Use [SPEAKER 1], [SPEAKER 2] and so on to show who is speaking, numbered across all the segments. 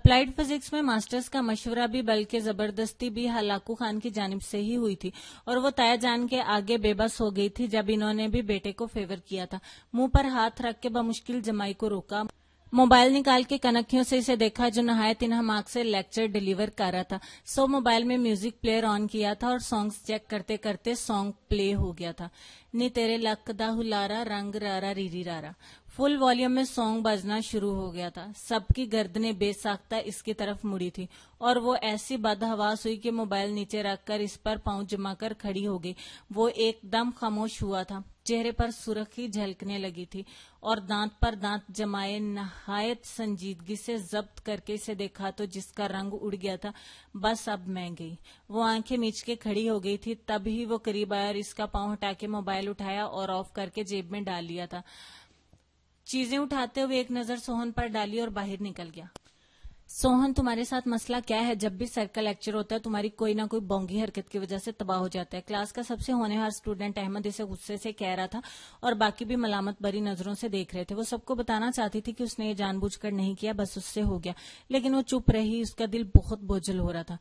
[SPEAKER 1] Applied physics میں masters کا مشورہ بھی بلکہ زبردستی بھی ہلاکو خان کی جانب سے ہی ہوئی تھی اور وہ طے جان کے آگے بے بس ہو گئی تھی جب انہوں نے بھی بیٹے کو فیور کیا تھا۔ منہ پر ہاتھ رکھ کے بمشکل جمائی کو روکا، موبائل نکال کے کنکھیوں سے اسے دیکھا جو نہایت انہماک سے لیکچر ڈیلیور کر رہا تھا۔ موبائل میں میوزک پلیئر آن کیا تھا اور سانگز چیک کرتے کرتے سانگ پلے ہو گیا تھا۔ نی تیرے لک دا ہلارا رنگ رارا ریری رارا، فل والیوم میں سانگ بجنا شروع ہو گیا تھا۔ سب کی گردنیں بے ساختہ اس کی طرف مڑی تھی اور وہ ایسی بدحواس ہوئی کہ موبائل نیچے رکھ کر اس پر پاؤں جما کر کھڑی ہو گئی۔ وہ ایک دم خاموش ہوا تھا، چہرے پر سرخی جھلکنے لگی تھی اور دانت پر دانت جمائے نہایت سنجیدگی سے ضبط کر کے اسے دیکھا تو جس کا رنگ اڑ گیا تھا۔ بس اب میں گئی۔ وہ آنکھیں میچ کے کھڑی ہو گئی تھی، تب ہی وہ قریب آیا اور اس کا پاؤں ہٹا کے موبائل اٹھایا اور آف کر کے جیب میں ڈال لیا تھا۔ چیزیں اٹھاتے ہوئے ایک نظر سوہن پر ڈالی اور باہر نکل گیا۔ سوہن، تمہارے ساتھ مسئلہ کیا ہے؟ جب بھی سر کا لیکچر ہوتا ہے تمہاری کوئی نہ کوئی بونگی حرکت کی وجہ سے تباہ ہو جاتا ہے۔ کلاس کا سب سے ہونہار اسٹوڈنٹ احمد اسے غصے سے کہہ رہا تھا اور باقی بھی ملامت بھری نظروں سے دیکھ رہے تھے۔ وہ سب کو بتانا چاہتی تھی کہ اس نے یہ جان بوجھ کر نہیں کیا، بس اس سے ہو گیا، لیکن وہ چپ رہی۔ اس کا دل بہت بوجھل ہو رہا تھا۔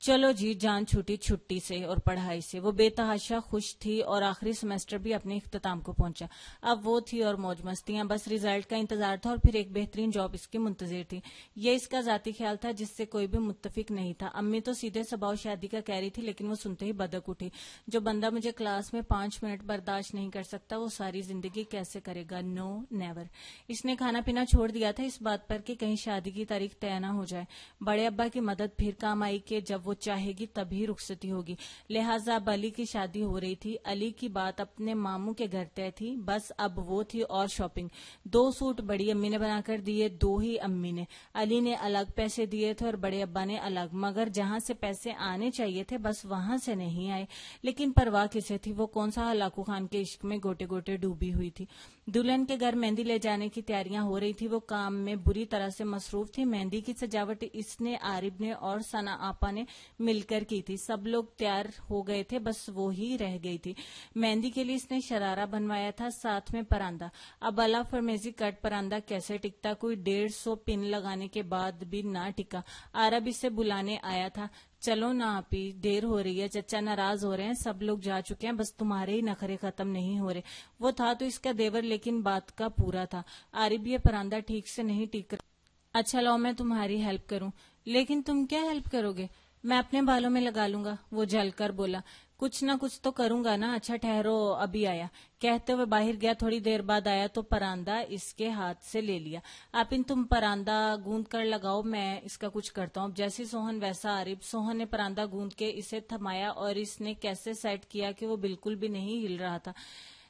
[SPEAKER 1] چلو جی، جان چھوٹی چھٹی سے اور پڑھائی سے۔ وہ بے تحاشا خوش تھی اور آخری سیمسٹر بھی اپنے اختتام کو پہنچا۔ اب وہ تھی اور موج مستیاں، بس ریزلٹ کا انتظار تھا اور پھر ایک بہترین جاب اس کی منتظر تھی۔ یہ اس کا ذاتی خیال تھا جس سے کوئی بھی متفق نہیں تھا۔ امی تو سیدھے صباؤ شادی کا کہہ رہی تھی، لیکن وہ سنتے ہی بدک اٹھی۔ جو بندہ مجھے کلاس میں 5 منٹ برداشت نہیں کر سکتا وہ ساری زندگی کیسے کرے گا؟ نو نیور۔ اس نے کھانا پینا چھوڑ دیا تھا اس بات پر کہ کہیں شادی کی تاریخ طے نہ ہو جائے۔ بڑے ابا کی مدد پھر کام آئی کہ جب وہ چاہے گی تبھی رخصتی ہوگی، لہٰذا اب علی کی شادی ہو رہی تھی۔ علی کی بات اپنے ماموں کے گھر طے تھی، بس اب وہ تھی اور شاپنگ۔ 2 سوٹ بڑی امی نے بنا کر دیے، 2 ہی امی نے۔ علی نے الگ پیسے دیے تھے اور بڑے ابا نے الگ، مگر جہاں سے پیسے آنے چاہیے تھے بس وہاں سے نہیں آئے۔ لیکن پرواہ کسے تھی؟ وہ کون سا ہلاکو خان کے عشق میں گوٹے گوٹے ڈوبی ہوئی تھی۔ دلہن کے گھر مہندی لے جانے کی تیاریاں ہو رہی تھی، وہ کام میں بری طرح سے مصروف تھی۔ مہندی کی سجاوٹ اس نے، عارب نے اور ثنا آپا نے مل کر کی تھی۔ سب لوگ تیار ہو گئے تھے، بس وہی رہ گئی تھی۔ مہندی کے لیے اس نے شرارہ بنوایا تھا، ساتھ میں پراندہ۔ اب اللہ فرمیزی کٹ پراندہ کیسے ٹکتا؟ کوئی 150 پن لگانے کے بعد بھی نہ ٹکا۔ عرب اسے بلانے آیا تھا۔ چلو نا آپی، دیر ہو رہی ہے، چچا ناراض ہو رہے ہیں، سب لوگ جا چکے ہیں، بس تمہارے ہی نخرے ختم نہیں ہو رہے۔ وہ تھا تو اس کا دیور، لیکن بات کا پورا تھا۔ عارب، یہ پراندہ ٹھیک سے نہیں ٹک رہا۔ اچھا لاؤ میں تمہاری ہیلپ کروں۔ لیکن تم کیا ہیلپ کرو گے؟ میں اپنے بالوں میں لگا لوں گا، وہ جل کر بولا۔ کچھ نہ کچھ تو کروں گا نا۔ اچھا ٹھہرو، ابھی آیا، کہتے ہوئے باہر گیا۔ تھوڑی دیر بعد آیا تو پراندہ اس کے ہاتھ سے لے لیا۔ آپن تم پراندہ گوند کر لگاؤ، میں اس کا کچھ کرتا ہوں۔ جیسی سوہن ویسا عارب۔ سوہن نے پراندہ گوند کے اسے تھمایا اور اس نے کیسے سیٹ کیا کہ وہ بالکل بھی نہیں ہل رہا تھا۔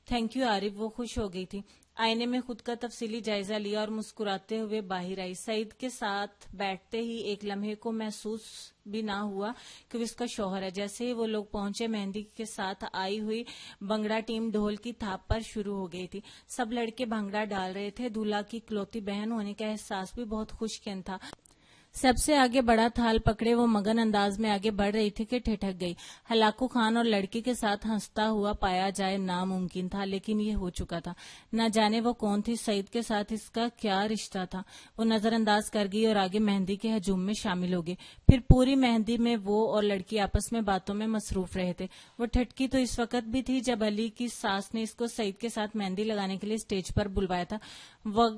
[SPEAKER 1] تھینک یو عارب، وہ خوش ہو گئی تھی۔ آئینے میں خود کا تفصیلی جائزہ لیا اور مسکراتے ہوئے باہر آئی۔ سعید کے ساتھ بیٹھتے ہی ایک لمحے کو محسوس بھی نہ ہوا کہ وہ اس کا شوہر ہے۔ جیسے ہی وہ لوگ پہنچے، مہندی کے ساتھ آئی ہوئی بھنگڑا ٹیم ڈھول کی تھاپ پر شروع ہو گئی تھی۔ سب لڑکے بھنگڑا ڈال رہے تھے۔ دولہا کی اکلوتی بہن ہونے کا احساس بھی بہت خوشکن تھا۔ سب سے آگے بڑا تھال پکڑے وہ مگن انداز میں آگے بڑھ رہی تھی کہ ٹھٹک گئی۔ ہلاکو خان اور لڑکی کے ساتھ ہنستا ہوا پایا جائے ناممکن تھا، لیکن یہ ہو چکا تھا۔ نہ جانے وہ کون تھی، سعید کے ساتھ اس کا کیا رشتہ تھا؟ وہ نظر انداز کر گئی اور آگے مہندی کے ہجوم میں شامل ہو گئی۔ پھر پوری مہندی میں وہ اور لڑکی آپس میں باتوں میں مصروف رہے تھے۔ وہ ٹھٹکی تو اس وقت بھی تھی جب علی کی ساس نے اس کو سعید کے ساتھ مہندی لگانے کے لیے اسٹیج پر بلوایا تھا،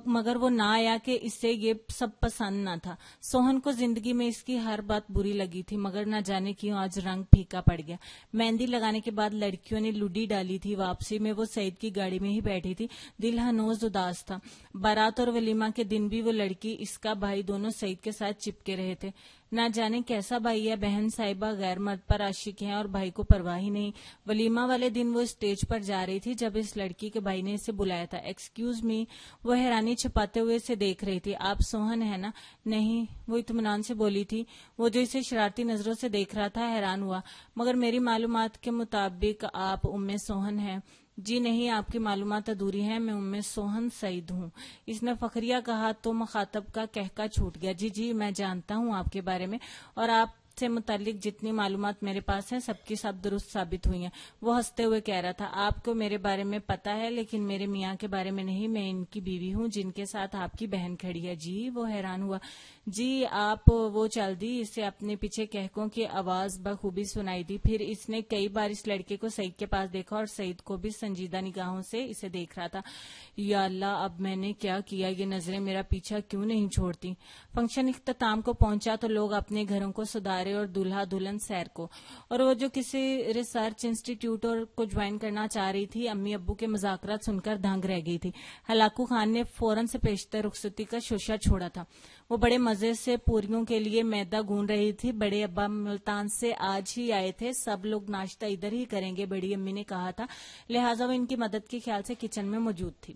[SPEAKER 1] مگر وہ نہ آیا کہ اسے یہ سب پسند نہ تھا۔ سوہن کو زندگی میں اس کی ہر بات بری لگی تھی، مگر نہ جانے کیوں آج رنگ پھیکا پڑ گیا۔ مہندی لگانے کے بعد لڑکیوں نے لڈی ڈالی تھی۔ واپسی میں وہ سعید کی گاڑی میں ہی بیٹھی تھی، دل ہنوز اداس تھا۔ بارات اور ولیمہ کے دن بھی وہ لڑکی، اس کا بھائی، دونوں سعید کے ساتھ چپکے رہے تھے۔ نہ جانے کیسا بھائی ہے، بہن صاحبہ غیر مرد پر عاشق ہے اور بھائی کو پرواہ ہی نہیں۔ ولیمہ والے دن وہ اسٹیج پر جا رہی تھی جب اس لڑکی کے بھائی نے اسے بلایا تھا۔ ایکسکیوز می، وہ حیرانی چھپاتے ہوئے اسے دیکھ رہی تھی۔ آپ سوہن ہے نا؟ نہیں، وہ اطمینان سے بولی تھی۔ وہ جو اسے شرارتی نظروں سے دیکھ رہا تھا حیران ہوا۔ مگر میری معلومات کے مطابق آپ سوہن ہیں؟ جی نہیں، آپ کی معلومات ادھوری ہیں، میں سوہن سعید ہوں۔ اس نے فخریہ کہا تو مخاطب کا کہکا چھوٹ گیا۔ جی میں جانتا ہوں آپ کے بارے میں، اور آپ سے متعلق جتنی معلومات میرے پاس ہیں سب کی سب درست ثابت ہوئی ہیں۔ وہ ہنستے ہوئے کہہ رہا تھا، آپ کو میرے بارے میں پتا ہے لیکن میرے میاں کے بارے میں نہیں، میں ان کی بیوی ہوں جن کے ساتھ آپ کی بہن کھڑی ہے۔ جی؟ وہ حیران ہوا۔ جی آپ وہ چل دی۔ اسے اپنے پیچھے کہکوں کی آواز بخوبی سنائی دی۔ پھر اس نے کئی بار اس لڑکے کو سعید کے پاس دیکھا اور سعید کو بھی سنجیدہ نگاہوں سے اسے دیکھ رہا تھا۔ یا اللہ، اب میں نے کیا کیا؟ یہ نظریں میرا پیچھا کیوں نہیں چھوڑتی؟ فنکشن اختتام کو پہنچا تو لوگ اپنے گھروں کو سدھارے اور دولہا دلہن سیر کو، اور وہ جو کسی ریسرچ انسٹیٹیوٹ کو جوائن کرنا چاہ رہی تھی امی ابو کے مذاکرات سن کر دھنگ رہ گئی تھی۔ ہلاکو خان نے فوراً سے پیشتر رخصتی کا شوشہ چھوڑا تھا۔ وہ بڑے مزے سے پوریوں کے لیے میدا گون رہی تھی۔ بڑے ابا ملتان سے آج ہی آئے تھے، سب لوگ ناشتہ ادھر ہی کریں گے، بڑی امی نے کہا تھا، لہٰذا وہ ان کی مدد کے خیال سے کچن میں موجود تھی۔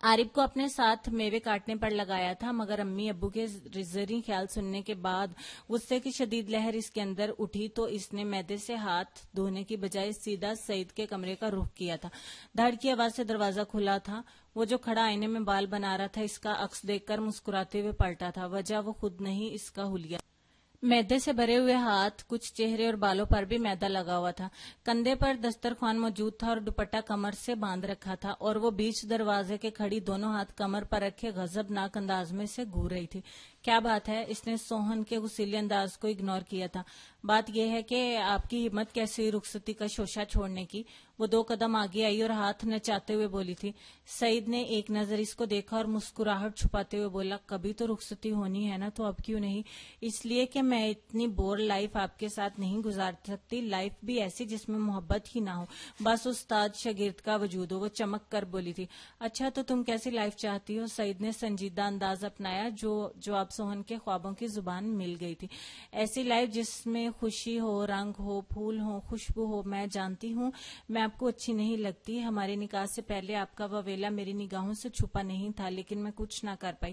[SPEAKER 1] عارف کو اپنے ساتھ میوے کاٹنے پر لگایا تھا، مگر امی ابو کے زرعی خیال سننے کے بعد غصے کی شدید لہر اس کے اندر اٹھی تو اس نے میدے سے ہاتھ دھونے کی بجائے سیدھا سعید کے کمرے کا رخ کیا تھا۔ دھڑ کی آواز سے دروازہ کھلا تھا۔ وہ جو کھڑا آئینے میں بال بنا رہا تھا اس کا عکس دیکھ کر مسکراتے ہوئے پلٹا تھا۔ وجہ وہ خود نہیں، اس کا حلیہ۔ میدے سے بھرے ہوئے ہاتھ، کچھ چہرے اور بالوں پر بھی میدا لگا ہوا تھا۔ کندھے پر دسترخوان موجود تھا اور دوپٹہ کمر سے باندھ رکھا تھا، اور وہ بیچ دروازے کے کھڑی دونوں ہاتھ کمر پر رکھے غضبناک انداز میں سے گھور رہی تھی۔ کیا بات ہے؟ اس نے سوہن کے غصیلے انداز کو اگنور کیا تھا۔ بات یہ ہے کہ آپ کی ہمت کیسی رخصتی کا شوشہ چھوڑنے کی؟ وہ 2 قدم آگے آئی اور ہاتھ نچاتے ہوئے بولی تھی۔ سعید نے ایک نظر اس کو دیکھا اور مسکراہٹ چھپاتے ہوئے بولا، کبھی تو رخصتی ہونی ہے نا، تو اب کیوں نہیں؟ اس لیے کہ میں اتنی بور لائف آپ کے ساتھ نہیں گزار سکتی، لائف بھی ایسی جس میں محبت ہی نہ ہو، بس استاد شاگرد کا وجود ہو۔ وہ چمک کر بولی تھی۔ اچھا تو تم کیسی لائف چاہتی ہو؟ سعید نے سنجیدہ انداز اپنایا، جو اب سوہن کے خوابوں کی زبان مل گئی تھی۔ ایسی لائف جس میں خوشی ہو، رنگ ہو، پھول ہو، خوشبو ہو۔ میں جانتی ہوں میں آپ کو اچھی نہیں لگتی، ہمارے نکاح سے پہلے آپ کا واویلا میری نگاہوں سے چھپا نہیں تھا، لیکن میں کچھ نہ کر پائی۔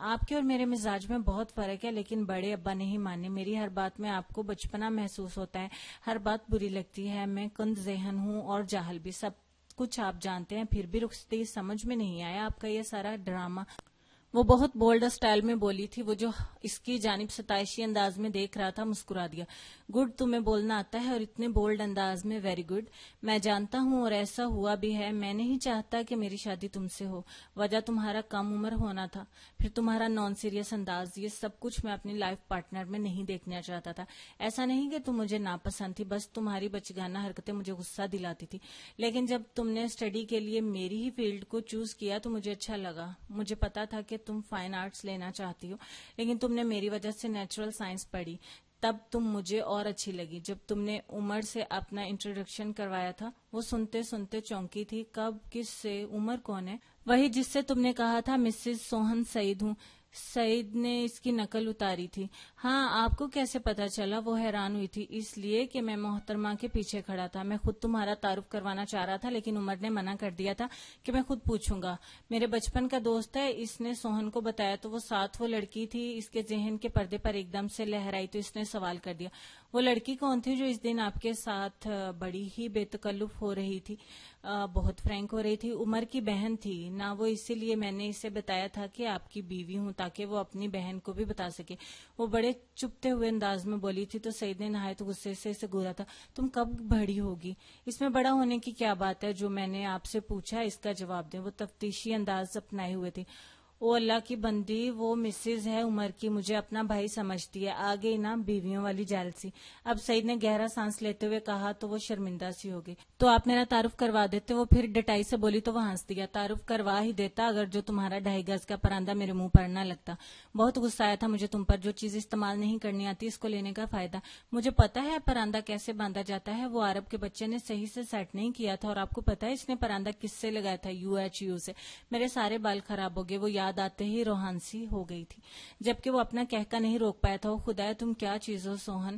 [SPEAKER 1] آپ کے اور میرے مزاج میں بہت فرق ہے، لیکن بڑے ابا نہیں مانے۔ میری ہر بات میں آپ کو بچپنا محسوس ہوتا ہے، ہر بات بری لگتی ہے۔ میں کند ذہن ہوں اور جاہل بھی، سب کچھ آپ جانتے ہیں، پھر بھی رخصتی سمجھ میں نہیں آیا آپ کا یہ سارا ڈرامہ۔ وہ بہت بولڈ اسٹائل میں بولی تھی۔ وہ جو اس کی جانب ستائشی انداز میں دیکھ رہا تھا مسکرا دیا۔ گڈ، تمہیں بولنا آتا ہے اور اتنے بولڈ انداز میں، ویری گڈ۔ میں جانتا ہوں اور ایسا ہوا بھی ہے، میں نہیں چاہتا کہ میری شادی تم سے ہو، وجہ تمہارا کم عمر ہونا تھا، پھر تمہارا نان سیریس انداز، یہ سب کچھ میں اپنی لائف پارٹنر میں نہیں دیکھنا چاہتا تھا۔ ایسا نہیں کہ تم مجھے ناپسند تھی، بس تمہاری بچگانہ حرکتیں مجھے غصہ دلاتی تھی، لیکن جب تم نے اسٹڈی کے لیے میری ہی فیلڈ کو چوز کیا تو مجھے اچھا لگا۔ مجھے پتا تھا کہ تم فائن آرٹس لینا چاہتی ہو، لیکن تم نے میری وجہ سے نیچرل سائنس پڑھی، تب تم مجھے اور اچھی لگی۔ جب تم نے عمر سے اپنا انٹروڈکشن کروایا تھا، وہ سنتے سنتے چونکی تھی۔ کب؟ کس سے؟ عمر کون ہے؟ وہی جس سے تم نے کہا تھا مسز سوہن سعید ہوں۔ سعید نے اس کی نقل اتاری تھی۔ ہاں، آپ کو کیسے پتا چلا؟ وہ حیران ہوئی تھی۔ اس لیے کہ میں محترمہ کے پیچھے کھڑا تھا، میں خود تمہارا تعارف کروانا چاہ رہا تھا، لیکن عمر نے منع کر دیا تھا کہ میں خود پوچھوں گا۔ میرے بچپن کا دوست ہے، اس نے سوہن کو بتایا تو وہ ساتھ وہ لڑکی تھی۔ اس کے ذہن کے پردے پر ایک دم سے لہر آئی تو اس نے سوال کر دیا، وہ لڑکی کون تھی جو اس دن آپ کے ساتھ بڑی ہی بے تکلف ہو رہی تھی، بہت فرینک ہو رہی تھی؟ عمر کی بہن تھی نا وہ، اسی لیے میں نے اسے بتایا تھا کہ آپ کی بیوی ہوں، تاکہ وہ اپنی بہن کو بھی بتا سکے۔ وہ بڑے چپتے ہوئے انداز میں بولی تھی تو سعید نے نہایت غصے سے اسے گھورا تھا۔ تم کب بڑی ہوگی؟ اس میں بڑا ہونے کی کیا بات ہے؟ جو میں نے آپ سے پوچھا اس کا جواب دیں۔ وہ تفتیشی انداز اپنائے ہوئے تھی۔ او اللہ کی بندی، وہ مسز ہے عمر کی، مجھے اپنا بھائی سمجھتی ہے، آگے نا بیویوں والی جیلسی۔ اب سعید نے گہرا سانس لیتے ہوئے کہا تو وہ شرمندہ سی ہو گئی۔ تو آپ میرا تعارف کروا دیتے؟ وہ پھر ڈٹائی سے بولی تو وہ ہنس دیا۔ تعارف کروا ہی دیتا اگر جو تمہارا 2.5 گز کا پراندہ میرے منہ پر نہ لگتا۔ بہت غصہ آیا تھا مجھے تم پر، جو چیز استعمال نہیں کرنی آتی اس کو لینے کا فائدہ۔ مجھے پتا ہے پراندہ کیسے باندھا جاتا ہے، وہ عرب کے بچے نے صحیح سے سیٹ نہیں کیا تھا، اور آپ کو پتا ہے اس نے پراندہ کس سے لگایا تھا؟ UHU سے۔ میرے سارے بال خراب ہو گئے۔ وہ یاد آتے ہی روحانسی ہو گئی تھی، جبکہ وہ اپنا کہکا نہیں روک پایا تھا۔ وہ خدایا تم کیا چیز ہو سوہن!